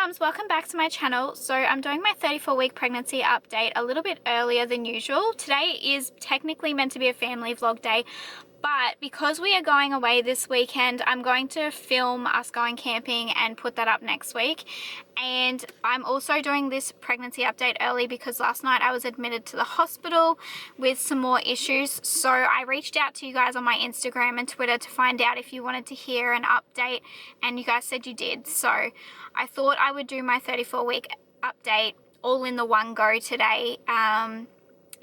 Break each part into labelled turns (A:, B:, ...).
A: mums, welcome back to my channel. So I'm doing my 34-week pregnancy update a little bit earlier than usual. Today is technically meant to be a family vlog day, but because we are going away this weekend, I'm going to film us going camping and put that up next week. And I'm also doing this pregnancy update early because last night I was admitted to the hospital with some more issues. So I reached out to you guys on my Instagram and Twitter to find out if you wanted to hear an update, and you guys said you did. So I thought I would do my 34-week update all in the one go today.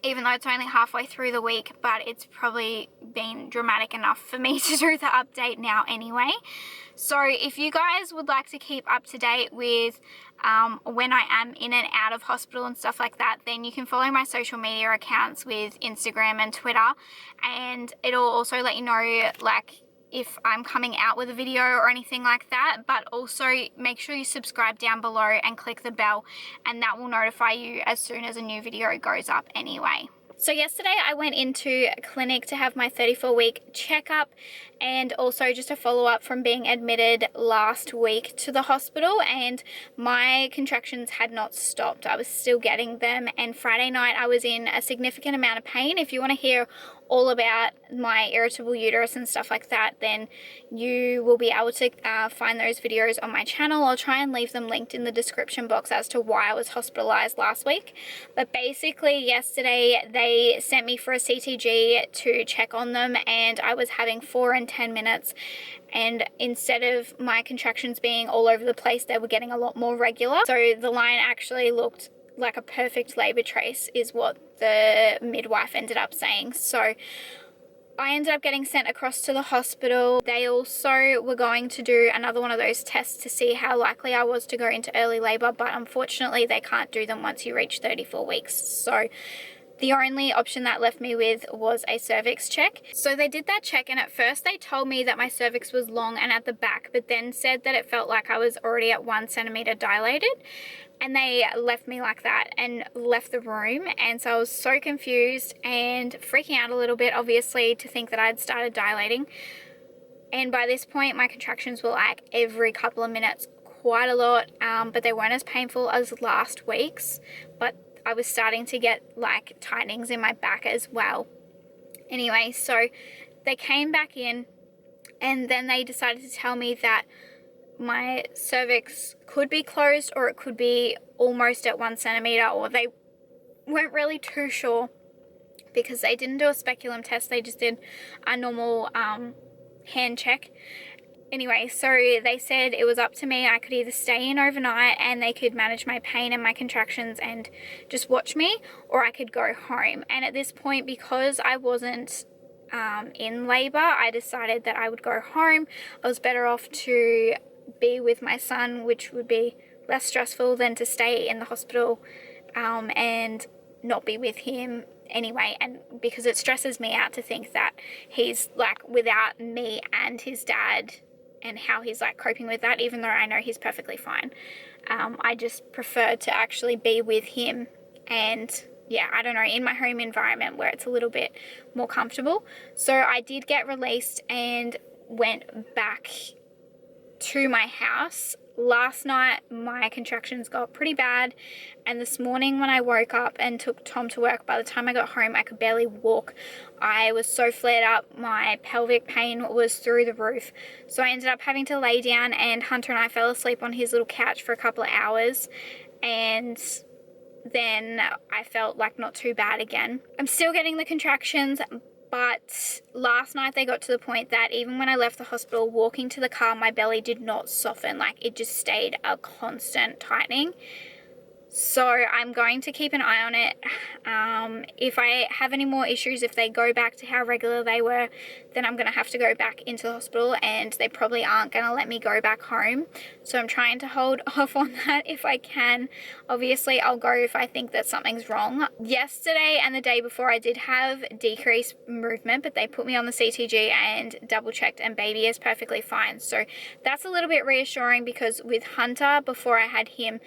A: Even though it's only halfway through the week, but it's probably been dramatic enough for me to do the update now anyway. So if you guys would like to keep up to date with when I am in and out of hospital and stuff like that, then you can follow my social media accounts with Instagram and Twitter, and it'll also let you know like if I'm coming out with a video or anything like that. But also make sure you subscribe down below and click the bell, and that will notify you as soon as a new video goes up anyway. So yesterday I went into a clinic to have my 34-week checkup, and also just a follow-up from being admitted last week to the hospital, and my contractions had not stopped. I was still getting them, and Friday night I was in a significant amount of pain. If you want to hear all about my irritable uterus and stuff like that, then you will be able to find those videos on my channel. I'll try and leave them linked in the description box as to why I was hospitalized last week. But basically yesterday they sent me for a CTG to check on them, and I was having 4 and 10 minutes, and instead of my contractions being all over the place, they were getting a lot more regular. So the line actually looked like a perfect labor trace is what the midwife ended up saying. So I ended up getting sent across to the hospital. They also were going to do another one of those tests to see how likely I was to go into early labor, but unfortunately they can't do them once you reach 34 weeks. So the only option that left me with was a cervix check. So they did that check, and at first they told me that my cervix was long and at the back, but then said that it felt like I was already at 1 centimeter dilated. And they left me like that and left the room. And so I was so confused and freaking out a little bit, obviously, to think that I'd started dilating. And by this point, my contractions were like every couple of minutes, quite a lot, but they weren't as painful as last week's. But I was starting to get like tightenings in my back as well. Anyway, so they came back in, and then they decided to tell me that my cervix could be closed or it could be almost at 1 centimeter, or they weren't really too sure because they didn't do a speculum test. They just did a normal hand check. Anyway, so they said it was up to me. I could either stay in overnight and they could manage my pain and my contractions and just watch me, or I could go home. And at this point, because I wasn't in labor, I decided that I would go home. I was better off to be with my son, which would be less stressful than to stay in the hospital and not be with him anyway, and because it stresses me out to think that he's like without me and his dad and how he's like coping with that, even though I know he's perfectly fine. I just prefer to actually be with him, and yeah, I don't know, in my home environment where it's a little bit more comfortable. So I did get released and went back to my house. Last night my contractions got pretty bad, and this morning when I woke up and took Tom to work, by the time I got home I could barely walk. I was so flared up, my pelvic pain was through the roof. So I ended up having to lay down, and Hunter and I fell asleep on his little couch for a couple of hours, and then I felt like not too bad again. I'm still getting the contractions, but last night they got to the point that even when I left the hospital, walking to the car, my belly did not soften. Like, it just stayed a constant tightening. So I'm going to keep an eye on it. If I have any more issues, if they go back to how regular they were, then I'm going to have to go back into the hospital, and they probably aren't going to let me go back home. So I'm trying to hold off on that if I can. Obviously, I'll go if I think that something's wrong. Yesterday and the day before, I did have decreased movement, but they put me on the CTG and double checked, and baby is perfectly fine. So that's a little bit reassuring, because with Hunter, before I had him,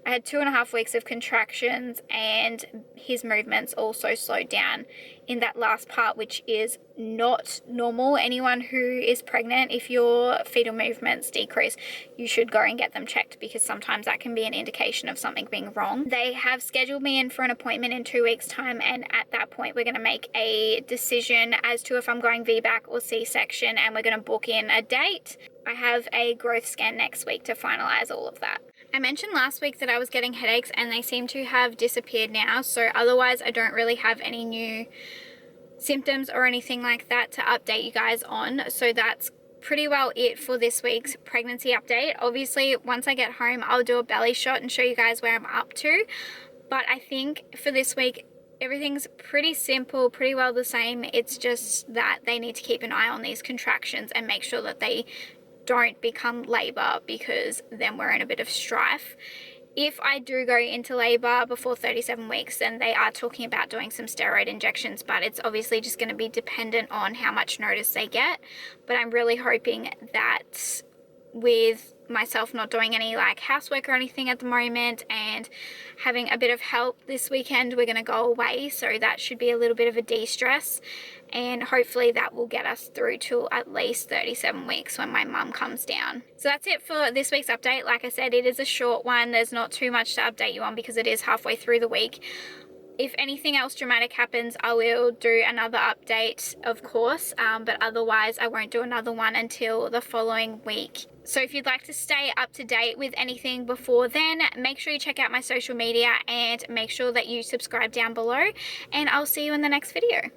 A: I had 2.5 weeks of contractions, and his movements also slowed down in that last part, which is not normal. Anyone who is pregnant, if your fetal movements decrease, you should go and get them checked, because sometimes that can be an indication of something being wrong. They have scheduled me in for an appointment in 2 weeks time, and at that point we're going to make a decision as to if I'm going VBAC or C-section, and we're going to book in a date. I have a growth scan next week to finalize all of that. I mentioned last week that I was getting headaches, and they seem to have disappeared now, so otherwise I don't really have any new symptoms or anything like that to update you guys on. So that's pretty well it for this week's pregnancy update. Obviously, once I get home, I'll do a belly shot and show you guys where I'm up to. But I think for this week, everything's pretty simple, pretty well the same. It's just that they need to keep an eye on these contractions and make sure that they don't become labor, because then we're in a bit of strife. If I do go into labor before 37 weeks, then they are talking about doing some steroid injections, but it's obviously just going to be dependent on how much notice they get. But I'm really hoping that with myself not doing any like housework or anything at the moment and having a bit of help this weekend, we're going to go away, so that should be a little bit of a de-stress, and hopefully that will get us through to at least 37 weeks when my mum comes down. So that's it for this week's update. Like I said, it is a short one. There's not too much to update you on because it is halfway through the week. If anything else dramatic happens, I will do another update, of course, but otherwise I won't do another one until the following week. So if you'd like to stay up to date with anything before then, make sure you check out my social media and make sure that you subscribe down below, and I'll see you in the next video.